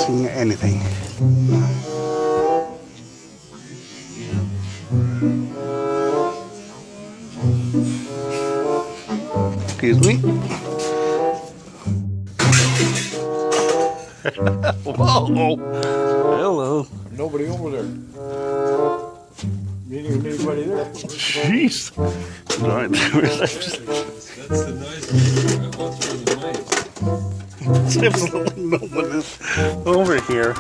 seeing anything. Excuse me. Whoa! Hello. Nobody over there. You didn't even anybody there. Jeez. Right there. That's the nice thing. What's really nice? Absolutely no one is over here.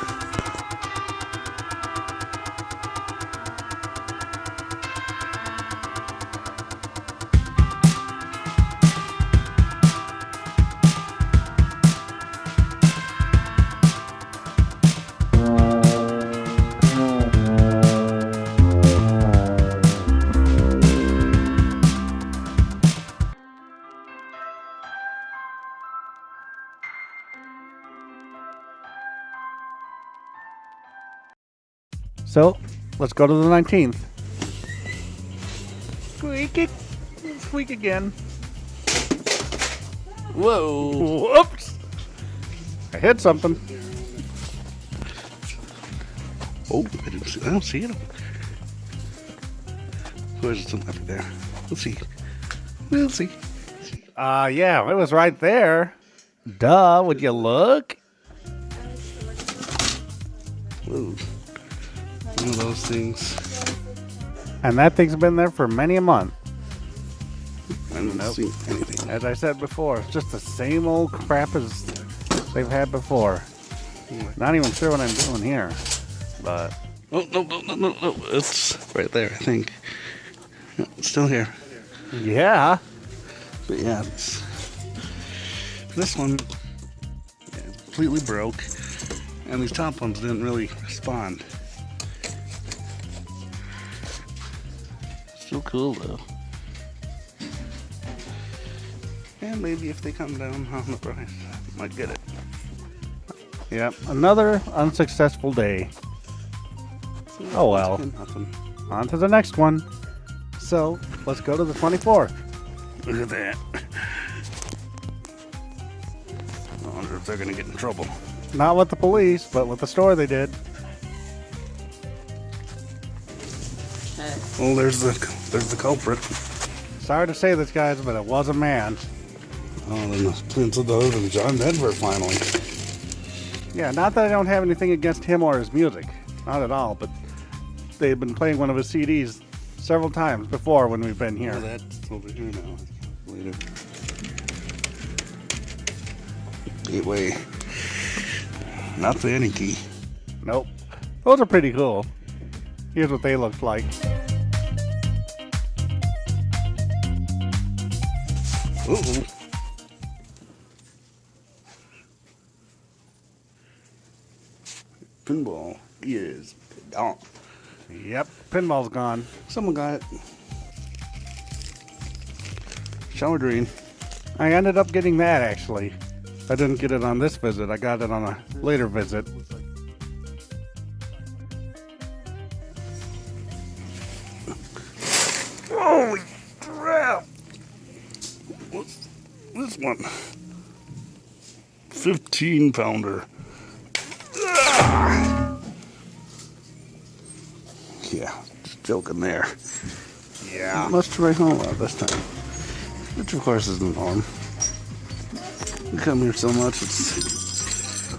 So, let's go to the 19th. Squeak it. Squeak again. Whoa. Whoops. I hit something. Oh, I don't see it. Where's something up there? Let's see. We'll see. Yeah, it was right there. Duh, would you look? Whoa. One of those things. And that thing's been there for many a month. I don't see anything. As I said before, it's just the same old crap as they've had before. Not even sure what I'm doing here. But oh, no. It's right there, I think. No, it's still here. Yeah. But yeah, this one completely broke. And these top ones didn't really respond. Still cool though. And maybe if they come down on the price, I might get it. Yep, another unsuccessful day. Oh well. On to the next one. So, let's go to the 24th. Look at that. I wonder if they're gonna get in trouble. Not with the police, but with the store they did. Well, there's the culprit. Sorry to say this, guys, but it was a man. Oh, then the Prince of those and John Denver finally. Yeah, not that I don't have anything against him or his music. Not at all, but they've been playing one of his CDs several times before when we've been here. Oh, that's over here now. Later. Gateway. Not the any key. Nope. Those are pretty cool. Here's what they look like. Uh-oh. Pinball is gone. Yep, pinball's gone. Someone got it. Shower drain. I ended up getting that actually. I didn't get it on this visit. I got it on a later visit. Holy crap! What's this one? 15-pounder. Yeah, just joking there. Yeah. Must try home out this time. Which of course is the norm. We come here so much, it's...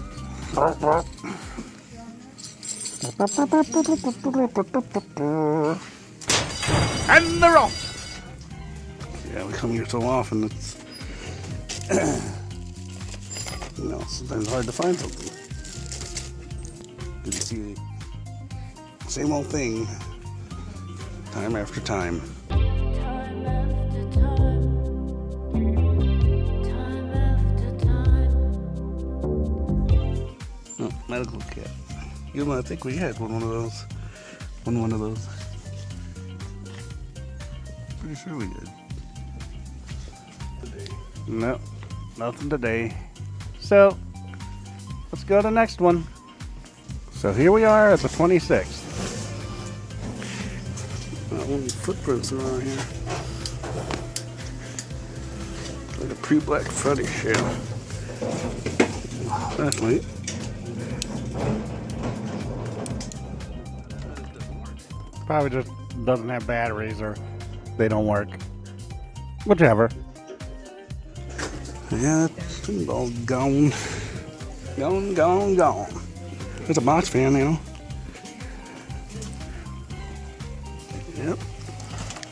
And they're off! Yeah, we come here so often, it's... you know, sometimes hard to find something. You see the same old thing, time after time. Oh, medical kit. You know, I think we had one of those. One of those. Pretty sure we did. Nope, nothing today. So, let's go to the next one. So here we are at the 26th. Only footprints around here. Like a pre-Black Friday sale. That's neat. Probably just doesn't have batteries or they don't work. Whichever. Yeah, it's all gone. Gone. There's a box fan now. Yep.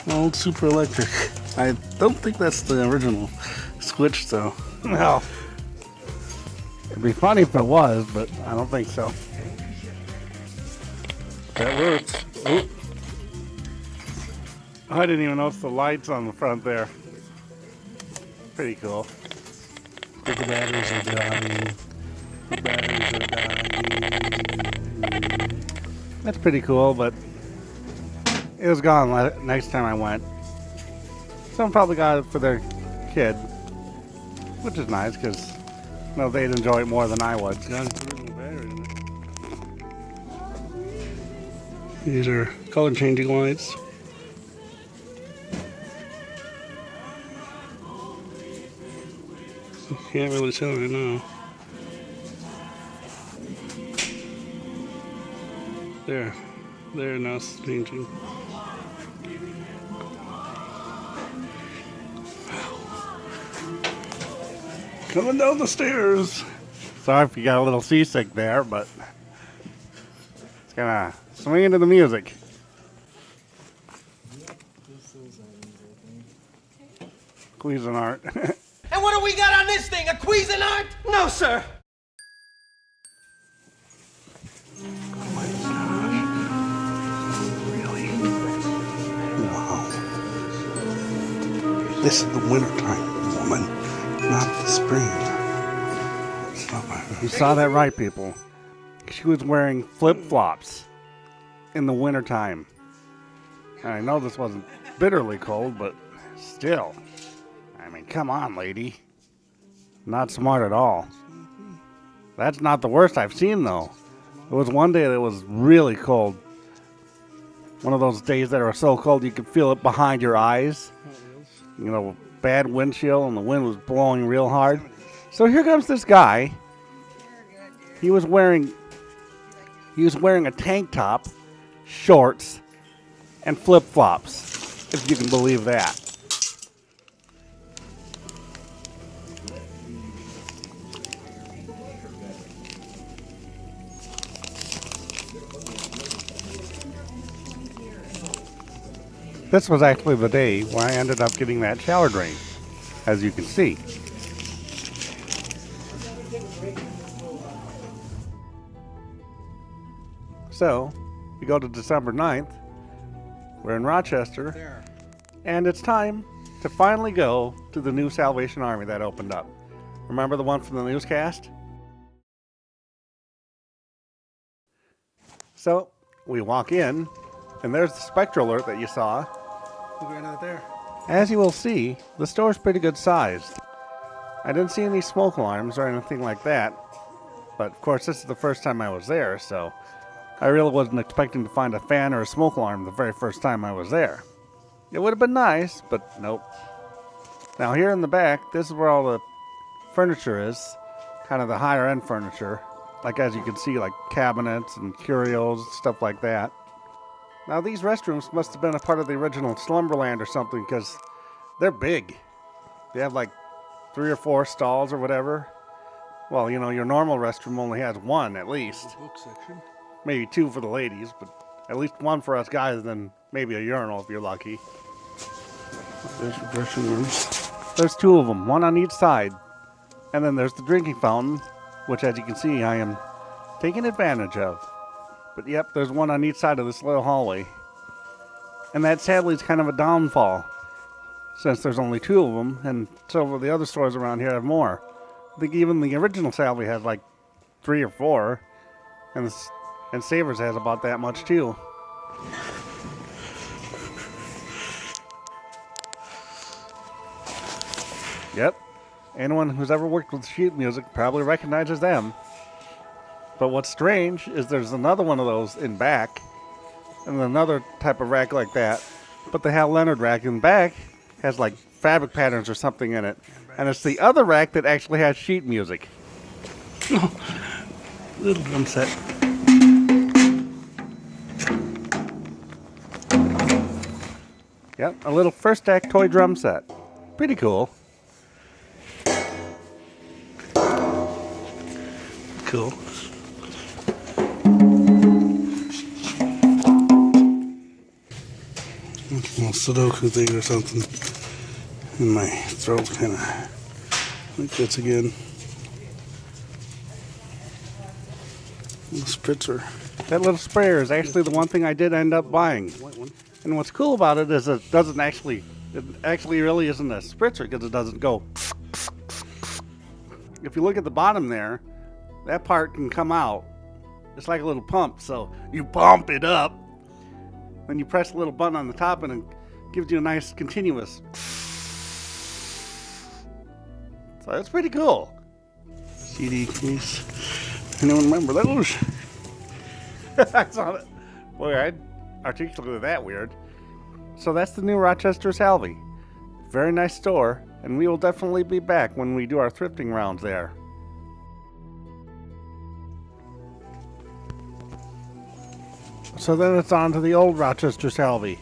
Old super electric. I don't think that's the original switch though. No. It'd be funny if it was, but I don't think so. That works. Oop. I didn't even notice the lights on the front there. Pretty cool. The batteries are dying. The batteries are dying. That's pretty cool, but it was gone next time I went. Someone probably got it for their kid, which is nice because they'd enjoy it more than I would. These are color changing lights. Can't really tell right now. There, now it's changing. Coming down the stairs. Sorry if you got a little seasick there, but it's gonna swing into the music. Cuisinart. And what do we got on this thing? A Cuisinart? No, sir. Oh my gosh. Really? Wow. This is the wintertime, woman, not the spring. You saw that right, people. She was wearing flip-flops in the wintertime. And I know this wasn't bitterly cold, but still. I mean, come on, lady. Not smart at all. That's not the worst I've seen, though. There was one day that was really cold. One of those days that are so cold you could feel it behind your eyes. Bad wind chill, and the wind was blowing real hard. So here comes this guy. He was wearing a tank top, shorts, and flip-flops, if you can believe that. This was actually the day where I ended up getting that shower drain, as you can see. So, we go to December 9th. We're in Rochester, and it's time to finally go to the new Salvation Army that opened up. Remember the one from the newscast? So, we walk in, and there's the spectral alert that you saw. Look right out there. As you will see, the store's pretty good sized. I didn't see any smoke alarms or anything like that, but of course this is the first time I was there, so I really wasn't expecting to find a fan or a smoke alarm the very first time I was there. It would have been nice, but nope. Now here in the back, this is where all the furniture is, kind of the higher end furniture. Like as you can see, like cabinets and curios, stuff like that. Now these restrooms must have been a part of the original Slumberland or something, because they're big. They have like 3 or 4 stalls or whatever. Well, your normal restroom only has 1 at least. The book section. Maybe 2 for the ladies, but at least 1 for us guys, and then maybe a urinal if you're lucky. There's your dressing rooms. There's 2 of them, 1 on each side. And then there's the drinking fountain, which as you can see I am taking advantage of. But yep, there's 1 on each side of this little hallway. And that sadly is kind of a downfall, since there's only 2 of them, and several of the other stores around here have more. I think even the original Salvy has like 3 or 4, and Savers has about that much too. Yep, anyone who's ever worked with sheet music probably recognizes them. But what's strange is there's another one of those in back, and another type of rack like that. But the Hal Leonard rack in back has like fabric patterns or something in it. And it's the other rack that actually has sheet music. Oh, little drum set. Yep, a little first act toy drum set. Pretty cool. Cool. Little Sudoku thing or something. And my throat kind of like this again. Little spritzer. That little sprayer is actually the one thing I did end up buying. And what's cool about it is it actually really isn't a spritzer because it doesn't go. If you look at the bottom there, that part can come out. It's like a little pump, so you pump it up. Then you press a little button on the top and it gives you a nice continuous. So it's pretty cool. CD case. Anyone remember those? I saw it. Boy, I articulated that weird. So that's the new Rochester Salvy. Very nice store, and we will definitely be back when we do our thrifting rounds there. So then it's on to the old Rochester Salvy.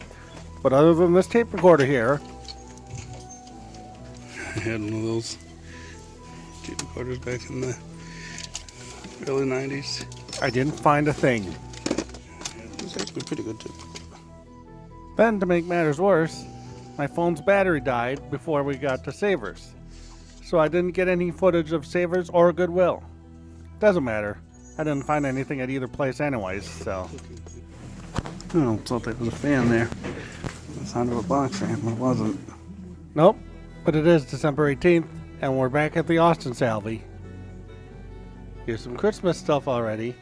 But other than this tape recorder here, I had one of those tape recorders back in the early 90s. I didn't find a thing. It was actually pretty good too. Then, to make matters worse, my phone's battery died before we got to Savers. So I didn't get any footage of Savers or Goodwill. Doesn't matter. I didn't find anything at either place anyways, so. Oh, thought there was a fan there. The sound of a box fan, but it wasn't. Nope, but it is December 18th, and we're back at the Austin Salvy. Here's some Christmas stuff already.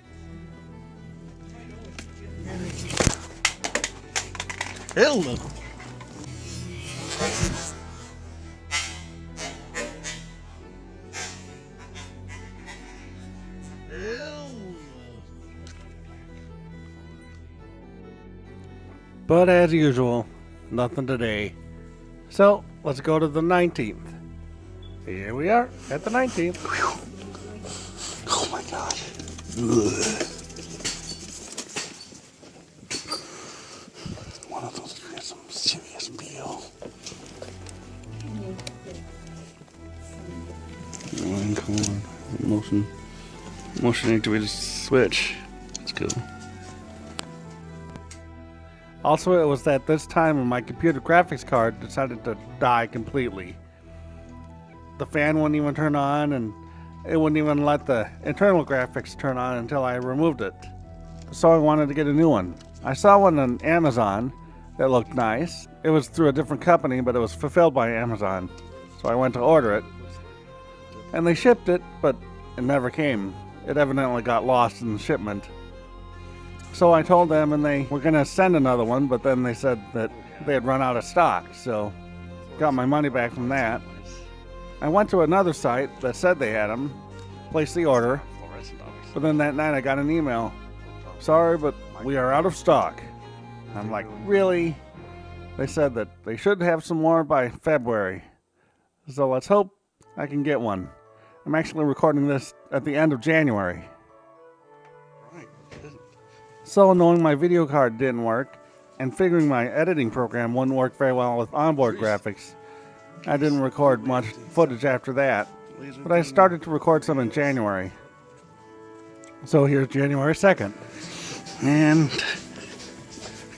Hello. But as usual, nothing today. So, let's go to the 19th. Here we are at the 19th. Oh my god. Ugh. One of those has some serious peel. Line cord. Motion activated switch. That's cool. Also, it was at this time when my computer graphics card decided to die completely. The fan wouldn't even turn on, and it wouldn't even let the internal graphics turn on until I removed it. So I wanted to get a new one. I saw one on Amazon that looked nice. It was through a different company, but it was fulfilled by Amazon. So I went to order it, and they shipped it, but it never came. It evidently got lost in the shipment. So I told them, and they were going to send another one, but then they said that they had run out of stock, so got my money back from that. I went to another site that said they had them, placed the order, but then that night I got an email. Sorry, but we are out of stock. I'm like, really? They said that they should have some more by February. So let's hope I can get one. I'm actually recording this at the end of January. So knowing my video card didn't work, and figuring my editing program wouldn't work very well with onboard graphics, I didn't record much footage after that, but I started to record some in January. So here's January 2nd. And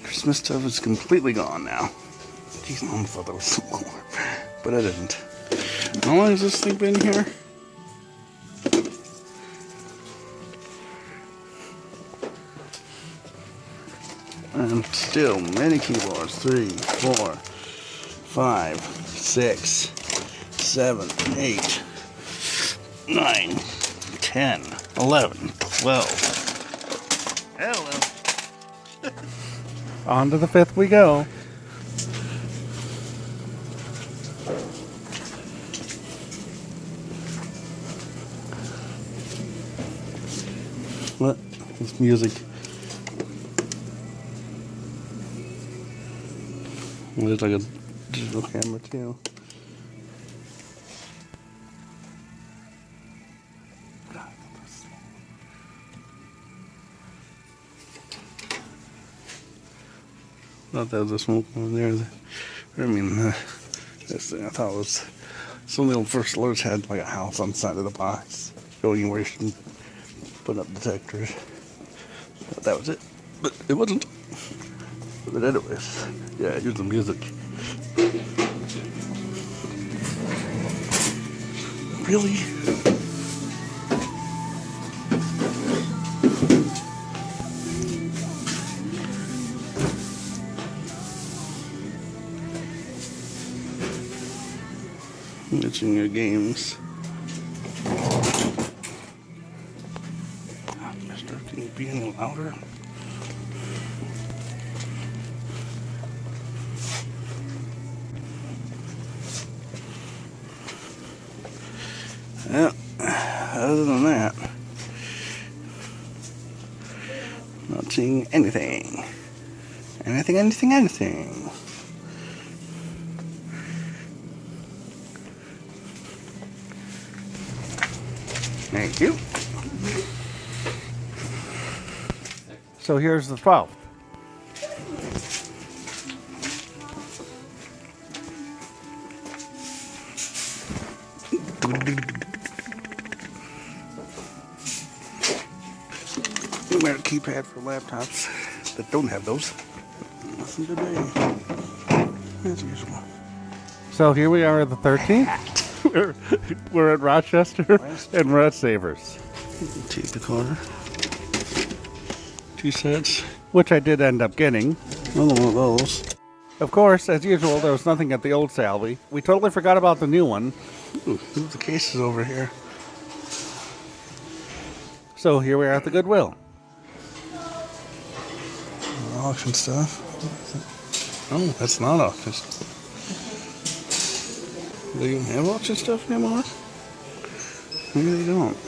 Christmas stuff is completely gone now. Jeez, I thought there was some more, but I didn't. How long has this thing been here? And still many keyboards. 3, 4, 5, 6, 7, 8, 9, 10, 11, 12. Hello. On to the 5th we go. What? This music. It's like a digital camera too. Thought that was a smoke one there. I mean, this thing I thought was some of the old first alerts had like a house on the side of the box showing you where you should put up detectors. Thought that was it, but it wasn't. But anyways, yeah, here's the music. Really? Mention your games. Mister, can you be any louder? Yeah, other than that, not seeing anything. Anything. Thank you. So here's the 12th. We wear a keypad for laptops that don't have those. Nothing today, as usual. So here we are at the 13th. We're at Rochester and we're at Savers. Tape the corner. 2 sets. Which I did end up getting. Another one of those. Of course, as usual, there was nothing at the old Salvy. We totally forgot about the new one. Ooh, move the cases over here. So here we are at the Goodwill. Auction stuff. Oh, that's not auction stuff. They even have auction stuff anymore? Maybe they don't.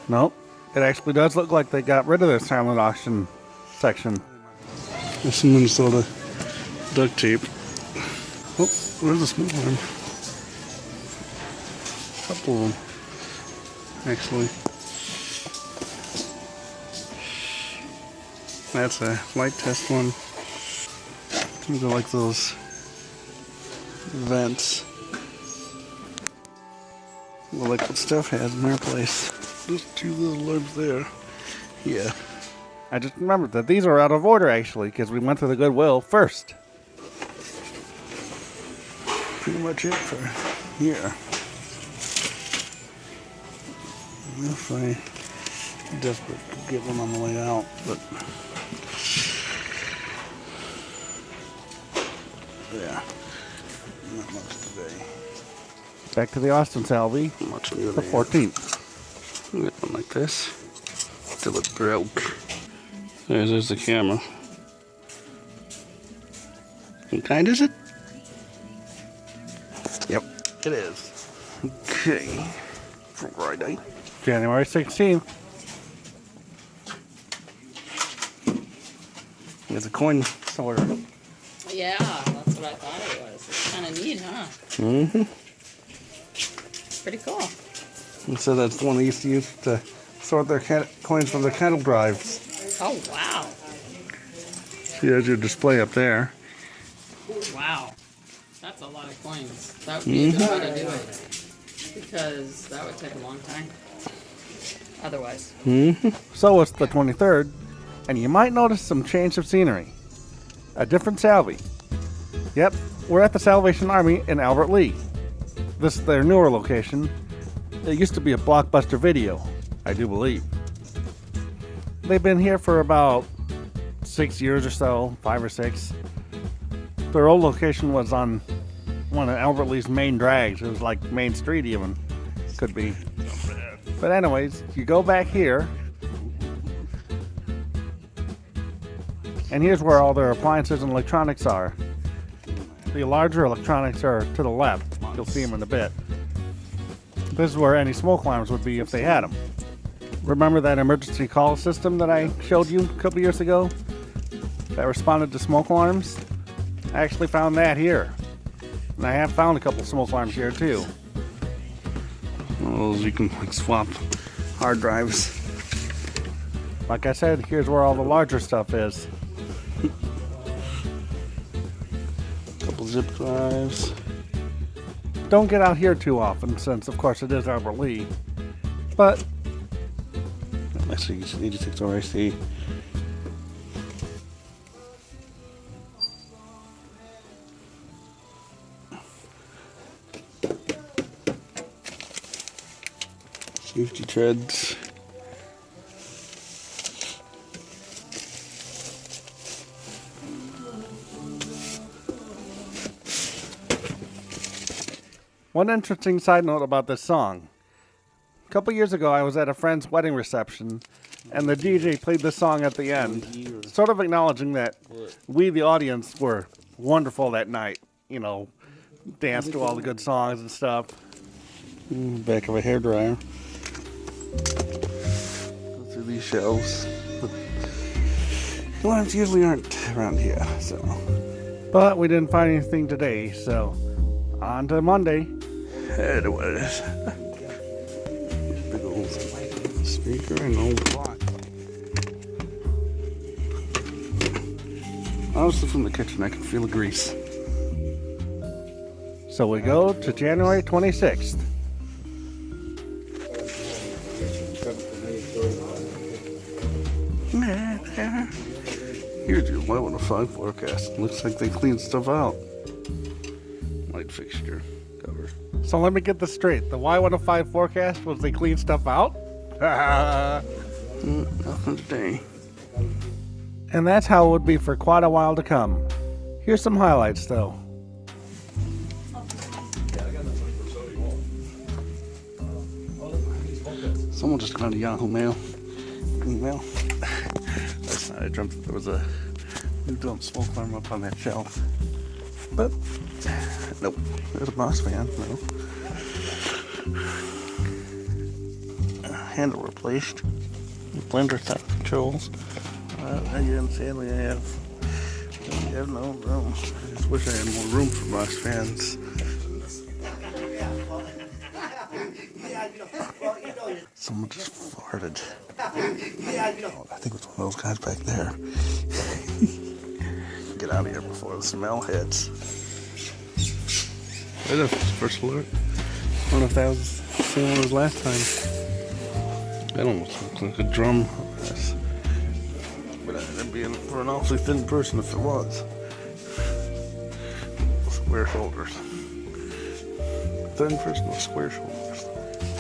Nope. It actually does look like they got rid of their silent auction section. There's some Minnesota duct tape. Oh, where's the small one? A couple of them, actually. That's a flight test one. These are like those vents. Well, like what Steph has in her place. Just 2 little lugs there. Yeah. I just remembered that these are out of order, actually, because we went to the Goodwill first. Pretty much it for here. If I'm desperate to get one on the way out, but yeah, not much today. Back to the Austin Salvy, Not much new the there. 14th. Get one like this. Till it broke. There's the camera. What kind is it? Yep, it is. Okay. Friday. January 16th. It's a coin sorter. Yeah, that's what I thought it was. It's kind of neat, huh? Mm-hmm. Pretty cool. And so that's the one they used to use to sort their coins from the cattle drives. Oh, wow. See, there's your display up there. Wow. That's a lot of coins. That would be a good way to do it. Because that would take a long time. Otherwise. Mm-hmm. So it's the 23rd, and you might notice some change of scenery. A different Salvy. Yep, we're at the Salvation Army in Albert Lee. This is their newer location. It used to be a Blockbuster Video, I do believe. They've been here for about 6 years or so, 5 or 6. Their old location was on one of Albert Lee's main drags. It was like Main Street even, could be. But anyways, you go back here, and here's where all their appliances and electronics are. The larger electronics are to the left. You'll see them in a bit. This is where any smoke alarms would be if they had them. Remember that emergency call system that I showed you a couple years ago that responded to smoke alarms? I actually found that here. And I have found a couple smoke alarms here too. Those you can like swap hard drives. Like I said, here's where all the larger stuff is. zip drives. Don't get out here too often since, of course, it is Arbor Lee. But Let's see, 86 RIC. Safety treads. one interesting side note about this song. A couple years ago, I was at a friend's wedding reception, and the DJ played this song at the end, sort of acknowledging that we, the audience, were wonderful that night. You know, danced to all the good songs and stuff. Back of a hairdryer. Go through these shelves. The ones usually aren't around here, so. But we didn't find anything today, so on to Monday. I know what it is. Big old speaker and old clock. Honestly, from the kitchen, I can feel the grease. So we go to January 26th. Here's your low and a 5 forecast. Looks like they cleaned stuff out. Light fixture cover. So let me get this straight. The Y105 forecast was they clean stuff out? Nothing today. And that's how it would be for quite a while to come. Here's some highlights though. Someone just got a Yahoo Mail email. Last night I dreamt that there was a new dump smoke alarm up on that shelf. But, nope. There's a boss fan, no. Handle replaced. Blender top controls. Again, sadly I have no room. I just wish I had more room for boss fans. Someone just farted. Oh, I think it was one of those guys back there. Get out of here before the smell hits. Right up, first alert. I don't know if that was the same one as last time. That almost looks like a drum. But that'd be for an awfully thin person if it was. Square shoulders. Thin person with square shoulders.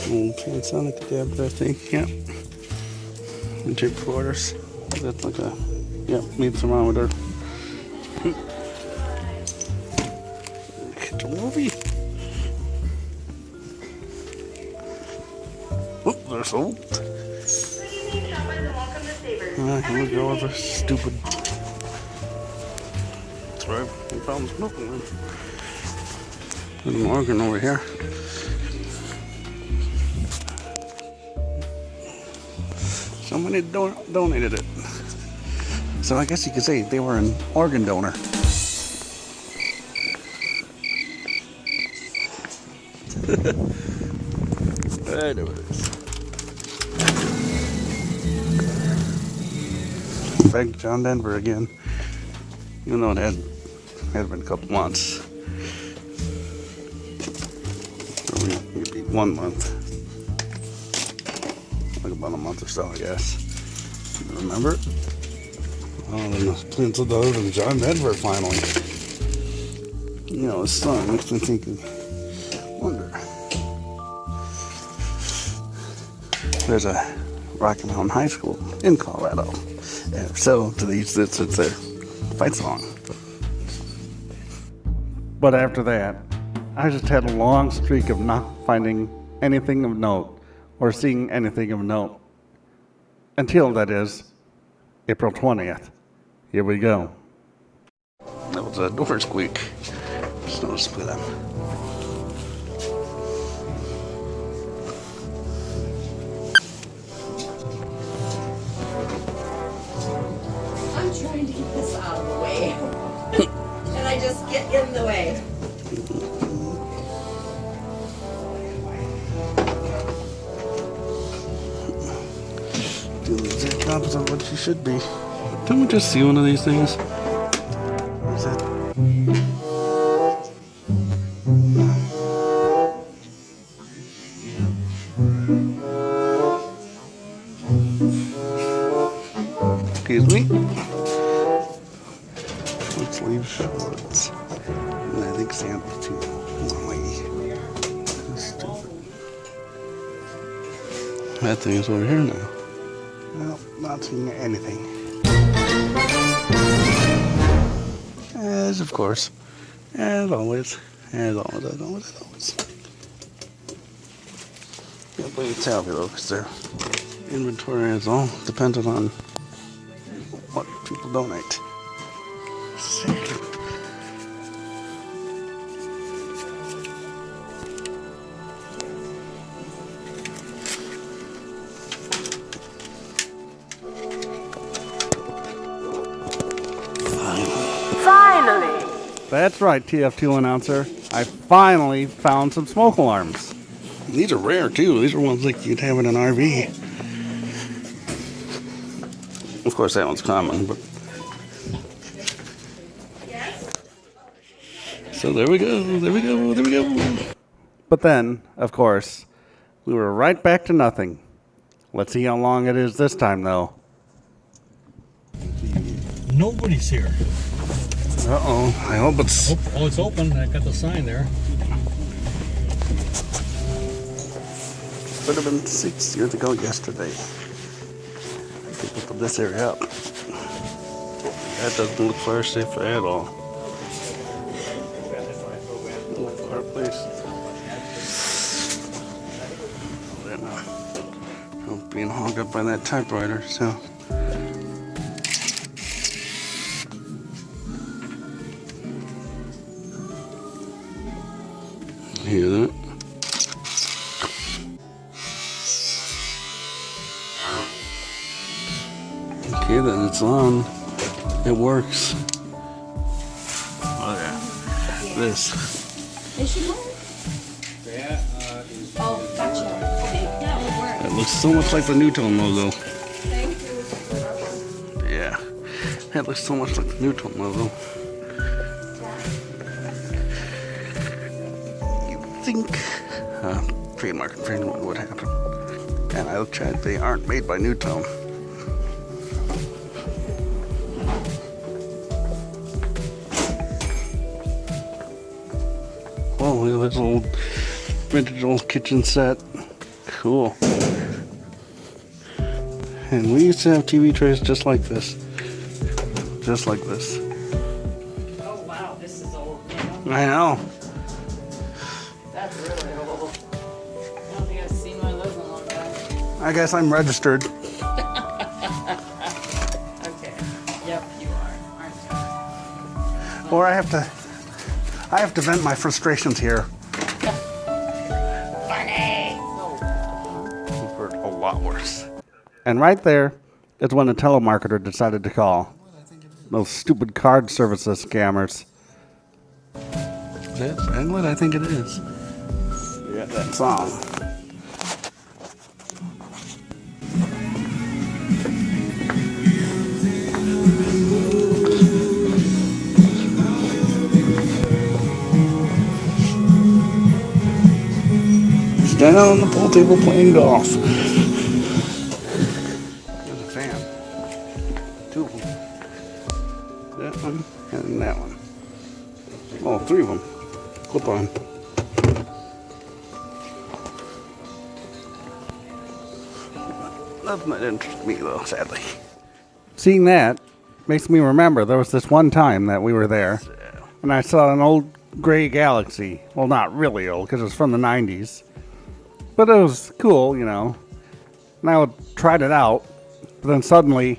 Panasonic adapter, I think. Yep. And tape quarters. That's like a, yep, meat thermometer. Get the movie. Oh, they're sold. Here we go with our stupid. That's right. We found the smoking room. There's an organ over here. Somebody donated it. So I guess you could say they were an organ donor. I know it is. Back to John Denver again. Even though it had been a couple months. Or maybe 1 month. Like about a month or so, I guess. You remember it? Oh, then the Prince of Those and John Denver finally. You know, his song makes me think of wonder. There's a Rocky Mountain High School in Colorado. And so to these, it's their fight song. But after that, I just had a long streak of not finding anything of note or seeing anything of note. Until, that is, April 20th. Here we go. That was a door squeak. Just noticed that. I'm trying to get this out of the way. And I just get in the way. Do the exact opposite of what you should be. Didn't we just see one of these things? What is that? Excuse me. Let's leave shorts. And I think sandals too. Stupid. That thing is over here now. Well, not seeing anything. As of course. As always. As always, as always, as always. Can't blame Salvy though, because their inventory is all dependent on what people donate. Finally! That's right, TF2 announcer. I finally found some smoke alarms. These are rare too. These are ones like you'd have in an RV. Of course, that one's common, but. So there we go, there we go, there we go. But then, of course, we were right back to nothing. Let's see how long it is this time, though. Nobody's here. Uh-oh, I hope it's... Oh, it's open. I got the sign there. Would have been 6 years ago yesterday. I could put this area up. That doesn't look fire safe at all. Oh, fireplace. I'm being hogged up by that typewriter, so. Hear that? Okay, then it's on. It works. Oh yeah. This. It should work. Oh, gotcha. Okay, that would work. That looks so much like the Newtone logo. Thank you. Yeah. That looks so much like the Newtone logo. You think trademark infringement would happen. And I looked at they aren't made by Newtone. Oh, look at this old vintage old kitchen set. Cool. And we used to have TV trays just like this. Just like this. Oh wow, this is old. I know. That's really old. I don't think I've seen one of those in a long time. I guess I'm registered. Okay. Yep, you are, aren't you? Or I have to vent my frustrations here. Funny. I've heard a lot worse. And right there is when the telemarketer decided to call. Those stupid card services scammers. That's what I think it is. Yeah, that song. Standing on the pool table playing golf. There's a fan. Two of them. That one and that one. Oh, three of them. Clip on. Nothing that interests me though, sadly. Seeing that makes me remember there was this one time that we were there, and I saw an old gray Galaxy. Well, not really old, because it was from the 90s. But it was cool, you know. And I tried it out, but then suddenly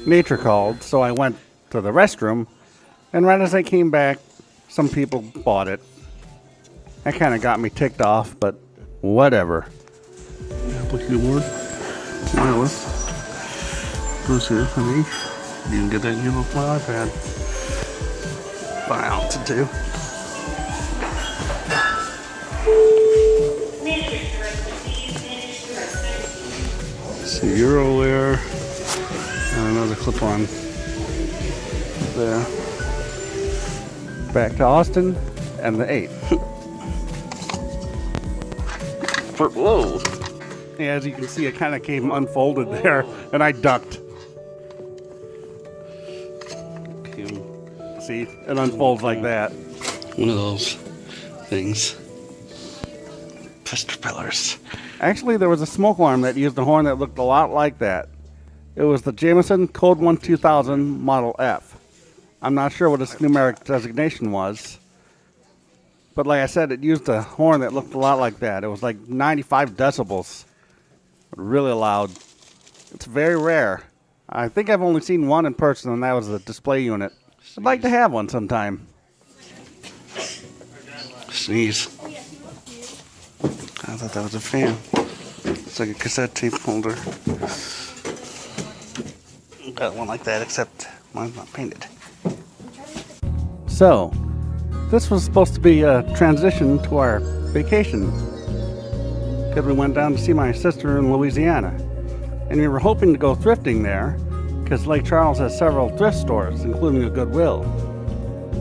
nature called, so I went to the restroom, and right as I came back, some people bought it. That kind of got me ticked off, but whatever. Apple keyboard. Wireless. Bluetooth, I mean. You can get that new off my iPad. By altitude. See Euro there. And another clip on there. Back to Austin and the 8. Whoa. Yeah, as you can see, it kind of came unfolded there, and I ducked. See, it unfolds like that. One of those things. Fist propellers. Actually, there was a smoke alarm that used a horn that looked a lot like that. It was the Jameson Code 1 2000 Model F. I'm not sure what its numeric designation was. But like I said, it used a horn that looked a lot like that. It was like 95 decibels. Really loud. It's very rare. I think I've only seen one in person, and that was a display unit. I'd like to have one sometime. Sneeze. I thought that was a fan. It's like a cassette tape holder. Got one like that, except mine's not painted. So, this was supposed to be a transition to our vacation. Because we went down to see my sister in Louisiana. And we were hoping to go thrifting there, because Lake Charles has several thrift stores, including a Goodwill.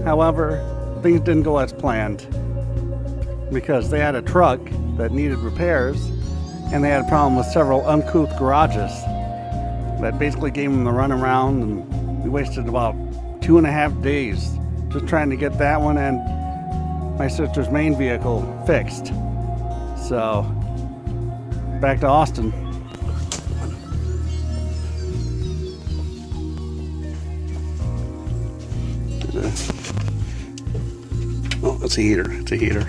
However, things didn't go as planned, because they had a truck that needed repairs, and they had a problem with several uncouth garages that basically gave them the runaround, and we wasted about 2.5 days just trying to get that one and my sister's main vehicle fixed. So, back to Austin. Oh, it's a heater. It's a heater.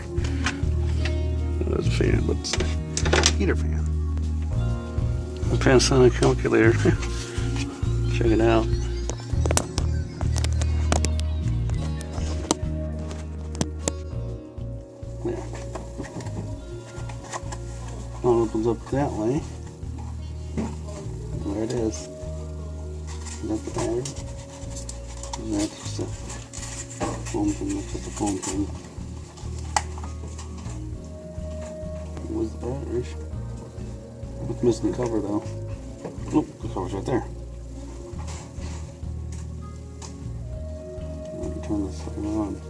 It's a fan, but it's a heater fan. A Panasonic calculator. Check it out. There. Well, it opens up that way. There it is. Is that the battery? Is that just a foam thing? That's just a foam thing. Where's the battery? It's missing the cover though. Nope, the cover's right there. I can turn this sucker on.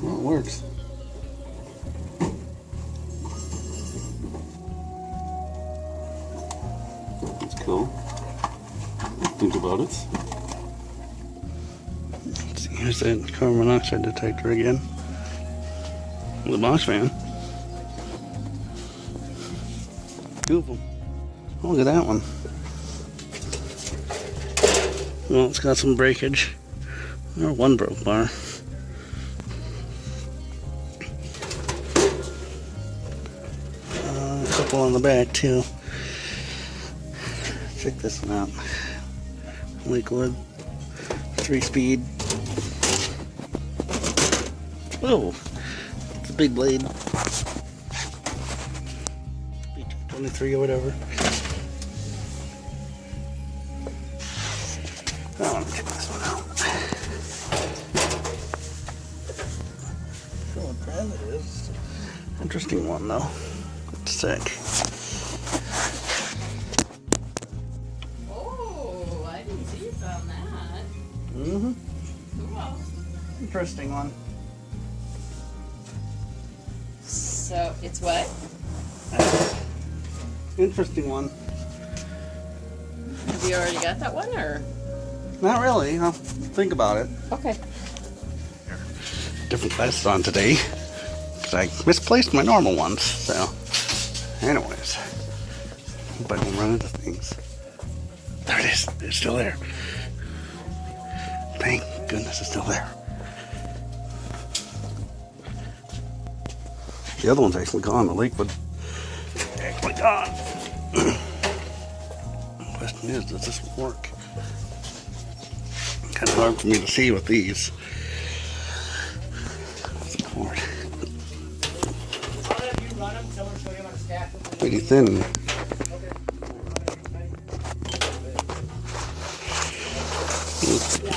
Well, it works. That's cool. Think about it. Let's see, here's that carbon monoxide detector again. The box fan. Beautiful. Oh, look at that one. Well, it's got some breakage. Or one broke bar. A couple on the back too. Check this one out. Liquid. 3-speed. Whoa! It's a big blade. 23 or whatever. I want to check this one out. Show what brand it is. Interesting one though. It's sick. Oh, I didn't see you found that. Mm-hmm. Cool. Interesting one. So, it's what? Interesting one. Have you already got that one, or? Not really. I'll think about it. Okay. Different glasses on today. Because I misplaced my normal ones. So, anyways. Hope I don't run into things. There it is. It's still there. Thank goodness it's still there. The other one's actually gone. The liquid actually gone. The question is, does this work? Kind of hard for me to see with these. What's the cord? Pretty thin.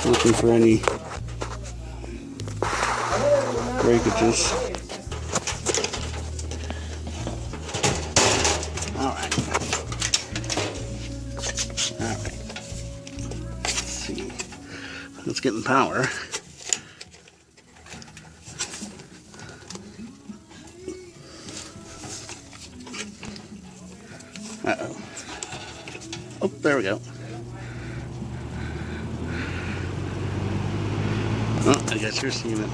Looking for any breakages. Alright. Let's see. Let's get in power. Uh-oh. Oh, there we go. Oh, I guess you're seeing it.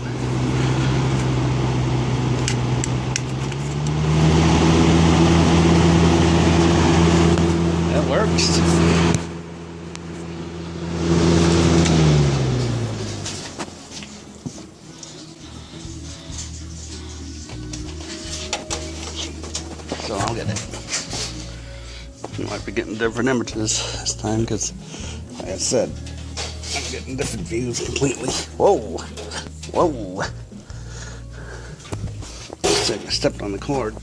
That works. So I'll get it. You might be getting different images this time because, like I said, I'm getting different views completely. Whoa! Whoa! Looks like I stepped on the cord.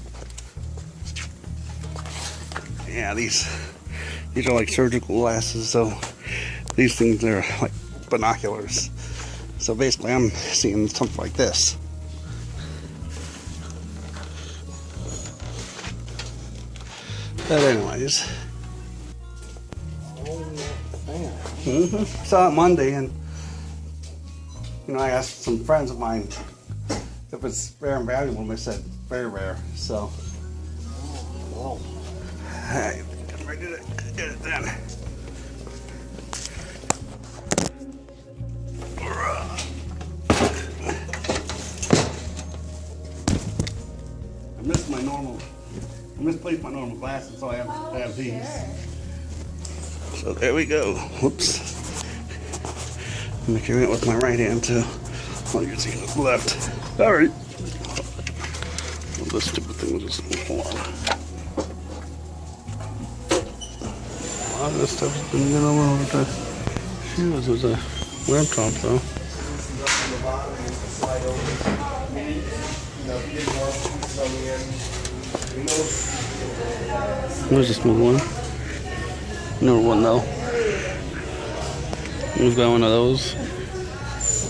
Yeah, these are like surgical glasses, so these things are like binoculars. So basically I'm seeing something like this. But anyways, saw it Monday, and I asked some friends of mine if it's rare and valuable, and they said very rare. So, hey, I'm ready to get it then. I misplaced my normal glasses, so I have these. So there we go. Whoops. I'm making it with my right hand too. All you're seeing is left. Alright. Well, this stupid thing was just fall on. A lot of this stuff's been getting over with the shoes. There's a laptop though. There's a small one. Newer one though. We've got one of those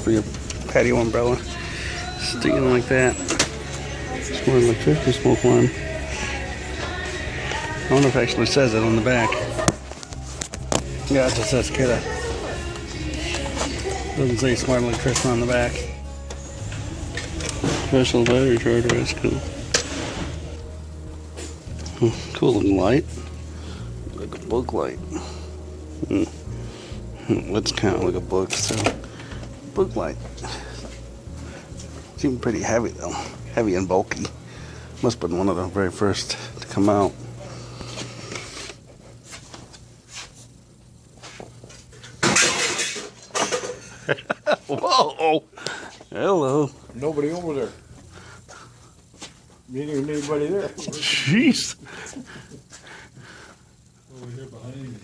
for your patio umbrella. Sticking like that. It's more like 50 smoke one. I don't know if it actually says it on the back. Yeah, it just says Kidda. Doesn't say smart electrician on the back. Special battery charger, that's cool. Cool looking light. Like a book light. Looks kind of like a book, so. Book light. Seems pretty heavy though. Heavy and bulky. Must have been one of the very first to come out. Whoa! Hello. Nobody over there. Meaning anybody there. Jeez. Over here behind me.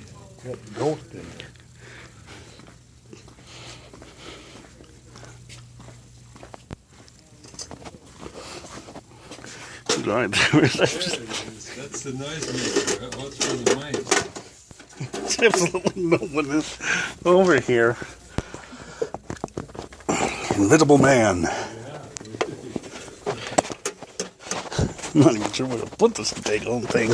Got the ghost in there. Right. That's the noise maker. What's for the mic? There's absolutely no one over here. Invisible man. I'm not even sure where to put this big old thing.